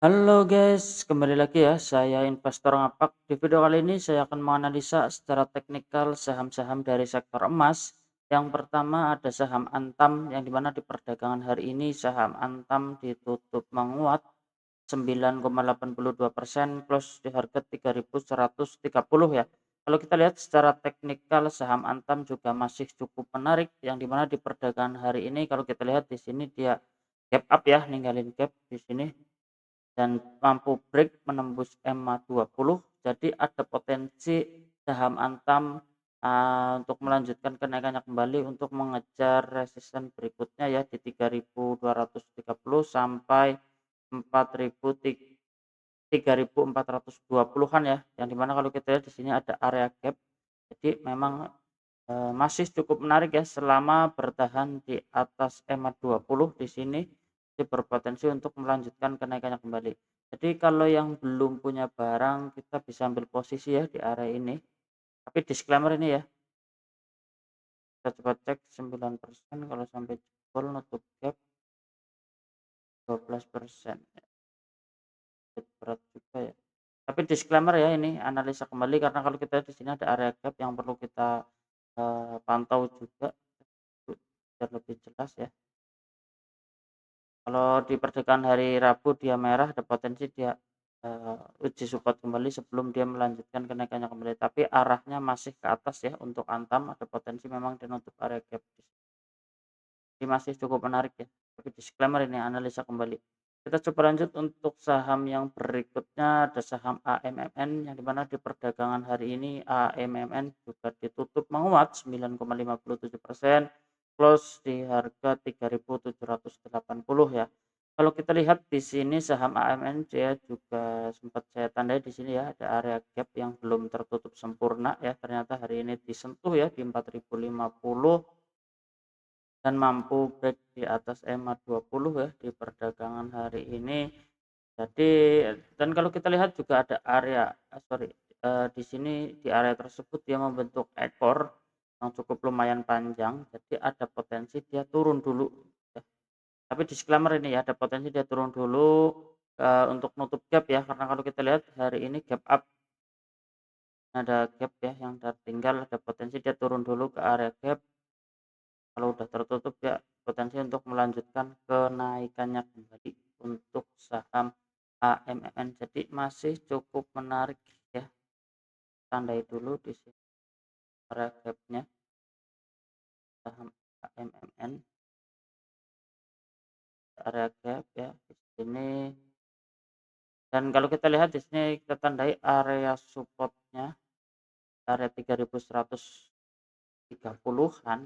Halo guys, kembali lagi ya, saya investor ngapak. Di video kali ini saya akan menganalisa secara teknikal saham-saham dari sektor emas. Yang pertama ada saham Antam yang dimana di perdagangan hari ini saham Antam ditutup menguat 9,82% plus di harga 3.130 ya. Kalau kita lihat secara teknikal saham Antam juga masih cukup menarik yang dimana di perdagangan hari ini kalau kita lihat di sini dia gap up ya, ninggalin gap di sini dan mampu break menembus EMA 20, jadi ada potensi saham Antam, untuk melanjutkan kenaikannya kembali untuk mengejar resisten berikutnya ya di 3.230 sampai 3.420-an ya, yang dimana kalau kita lihat di sini ada area gap. Jadi memang, masih cukup menarik ya selama bertahan di atas EMA 20 di sini, dia berpotensi untuk melanjutkan kenaikannya kembali. Jadi kalau yang belum punya barang kita bisa ambil posisi ya di area ini, tapi disclaimer ini ya, kita coba cek 9% kalau sampai jebol nutup gap 12%, berat juga ya. Tapi disclaimer ya ini analisa kembali karena kalau kita di sini ada area gap yang perlu kita, pantau juga biar lebih jelas ya. Kalau di perdagangan hari Rabu dia merah, ada potensi dia, uji support kembali sebelum dia melanjutkan kenaikannya kembali, tapi arahnya masih ke atas ya untuk Antam, ada potensi memang dia nutup area gap. Ini masih cukup menarik ya, tapi disclaimer ini analisa kembali. Kita coba lanjut untuk saham yang berikutnya, ada saham AMMN yang dimana di perdagangan hari ini AMMN juga ditutup menguat 9,57%, close di harga 3.780 ya. Kalau kita lihat di sini saham AMN dia juga sempat saya tandai di sini ya, ada area gap yang belum tertutup sempurna ya, ternyata hari ini disentuh ya di 4.050 dan mampu break di atas EMA 20 ya di perdagangan hari ini. Jadi dan kalau kita lihat juga ada area di sini di area tersebut dia membentuk ekor yang cukup lumayan panjang, jadi ada potensi dia turun dulu ya. Tapi disclaimer ini ya, ada potensi dia turun dulu, untuk nutup gap ya, karena kalau kita lihat hari ini gap up, ada gap ya yang tertinggal, ada potensi dia turun dulu ke area gap. Kalau udah tertutup ya potensi untuk melanjutkan kenaikannya kembali untuk saham AMMN. Jadi masih cukup menarik ya. Tandai dulu di sini area gap-nya saham AMMN, area gap ya di sini. Dan kalau kita lihat di sini kita tandai area support-nya area 3.130-an.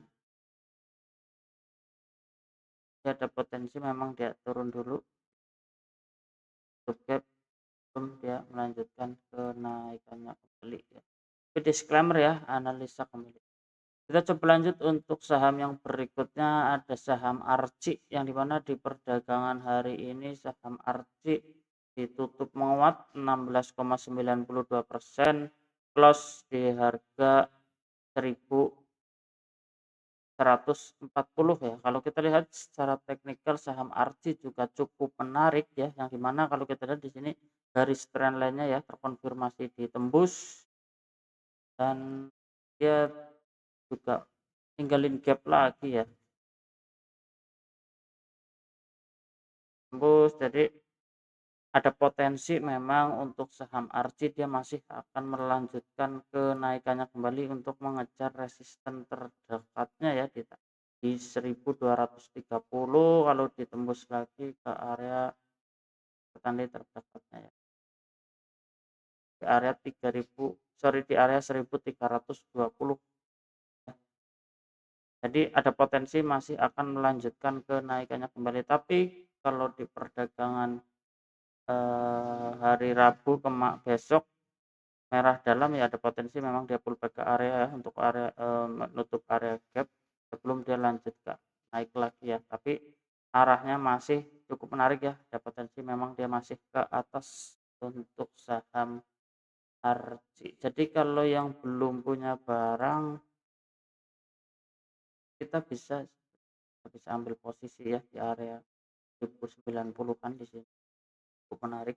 Dia ada potensi memang dia turun dulu untuk gap sebelum dia melanjutkan kenaikannya kembali ya. Tapi disclaimer ya, analisa kembali. Kita coba lanjut untuk saham yang berikutnya, ada saham Arci yang dimana di perdagangan hari ini saham Arci ditutup menguat 16,92%, close di harga 1.140 ya. Kalau kita lihat secara teknikal saham Arci juga cukup menarik ya, yang dimana kalau kita lihat di sini garis trendline-nya ya terkonfirmasi ditembus dan dia juga ninggalin gap lagi ya, tembus. Jadi ada potensi memang untuk saham Arci dia masih akan melanjutkan kenaikannya kembali untuk mengejar resisten terdekatnya ya di 1.230, kalau ditembus lagi ke area petani terdekatnya ya di area 1320. Jadi ada potensi masih akan melanjutkan kenaikannya kembali, tapi kalau di perdagangan, hari Rabu besok merah dalam ya ada potensi memang dia pullback ke area ya untuk area, menutup area gap sebelum dia lanjut ke naik lagi ya, tapi arahnya masih cukup menarik ya, ada potensi memang dia masih ke atas untuk saham Arci. Jadi kalau yang belum punya barang kita bisa ambil posisi ya di area 1090 kan di sini. cukup menarik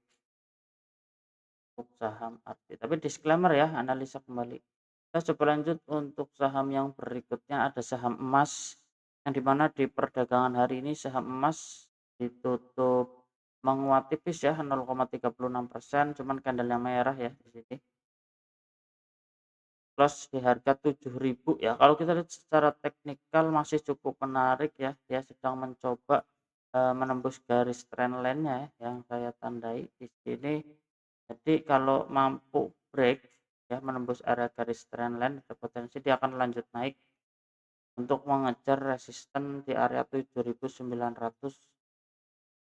untuk saham arti. Tapi disclaimer ya, analisa kembali. Kita coba lanjut untuk saham yang berikutnya, ada saham emas yang dimana di perdagangan hari ini saham emas ditutup menguat tipis ya 0,36%, cuman candlenya merah ya di sini. Close di harga 7.000 ya. Kalau kita lihat secara teknikal masih cukup menarik ya. Dia sedang mencoba menembus garis trendline-nya ya, yang saya tandai di sini. Jadi kalau mampu break ya menembus area garis trendline, ada potensi dia akan lanjut naik untuk mengejar resisten di area 7.900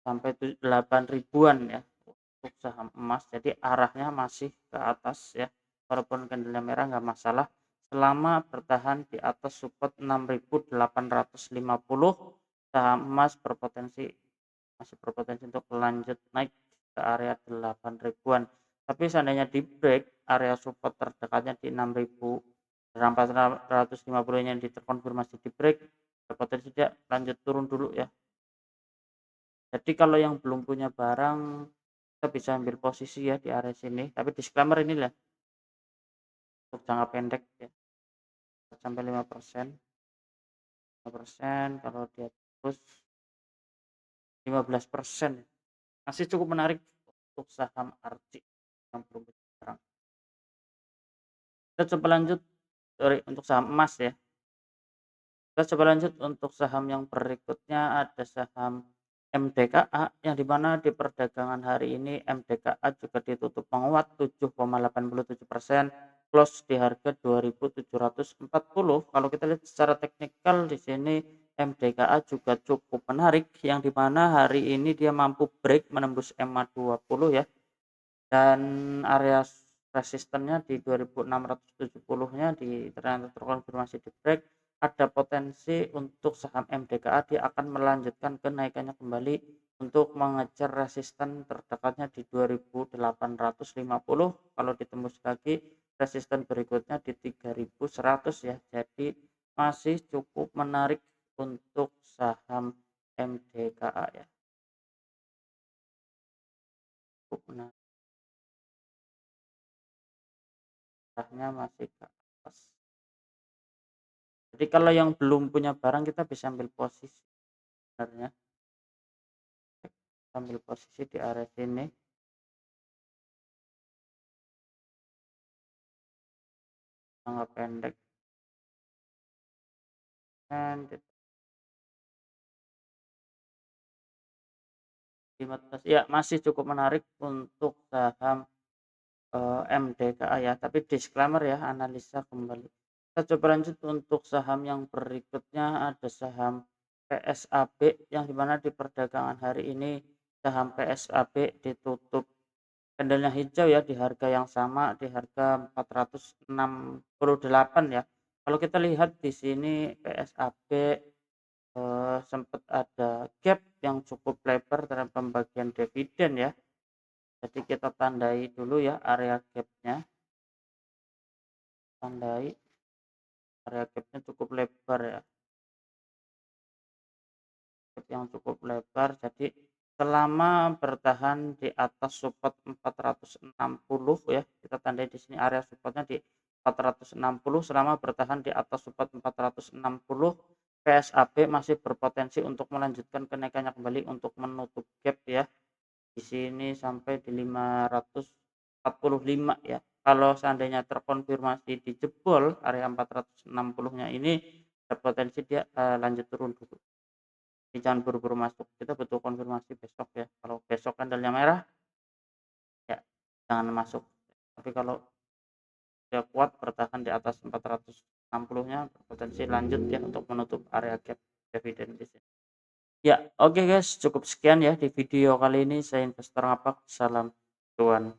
sampai 8.000-an ya untuk saham emas. Jadi arahnya masih ke atas ya. Walaupun candlenya merah nggak masalah selama bertahan di atas support 6.850, saham emas masih berpotensi untuk lanjut naik ke area 8.000-an. Tapi seandainya di break area support terdekatnya di 6.450 yang terkonfirmasi di break, berpotensi dia lanjut turun dulu ya. Jadi kalau yang belum punya barang, kita bisa ambil posisi ya di area sini. Tapi disclaimer ini lah untuk jangka pendek ya, sampai 5%. 5% kalau dia terus 15%. Masih cukup menarik untuk saham arti yang belum punya barang. Kita coba lanjut untuk saham emas ya. Kita coba lanjut untuk saham yang berikutnya, ada saham MDKA yang dimana di perdagangan hari ini MDKA juga ditutup menguat 7,87%, close di harga 2.740. Kalau kita lihat secara teknikal di sini MDKA juga cukup menarik yang dimana hari ini dia mampu break menembus MA20 ya, dan area resistennya di 2670-nya ternyata terkonfirmasi di break. Ada potensi untuk saham MDKA dia akan melanjutkan kenaikannya kembali untuk mengejar resisten terdekatnya di 2850. Kalau ditembus lagi resisten berikutnya di 3100 ya. Jadi masih cukup menarik untuk saham MDKA ya. Cukup menarik. Arahnya masih ke atas. Jadi kalau yang belum punya barang kita bisa ambil posisi sebenarnya. Ambil posisi di area sini. Jangka pendek. Dan ya masih cukup menarik untuk saham MDKA ya, tapi disclaimer ya, analisa kembali. Kita coba lanjut untuk saham yang berikutnya, ada saham PSAB yang dimana di perdagangan hari ini saham PSAB ditutup candlenya hijau ya di harga yang sama, di harga 468 ya. Kalau kita lihat di sini PSAB sempat ada gap yang cukup lebar dalam pembagian dividen ya. Jadi kita tandai dulu ya area gapnya, tandai area gapnya cukup lebar ya, gap yang cukup lebar. Jadi selama bertahan di atas support 460 ya, kita tandai di sini area supportnya di 460. Selama bertahan di atas support 460, PSAB masih berpotensi untuk melanjutkan kenaikannya kembali untuk menutup gap ya di sini sampai di 545 ya. Kalau seandainya terkonfirmasi dijebol area 460-nya ini, berpotensi dia lanjut turun dulu. Jadi jangan buru-buru masuk, kita butuh konfirmasi besok ya. Kalau besok candlenya merah ya jangan masuk. Tapi kalau dia kuat bertahan di atas 460-nya, berpotensi lanjut ya untuk menutup area gap dividen di sini. Ya, oke guys, cukup sekian ya di video kali ini. Saya investor ngapak, salam cuan.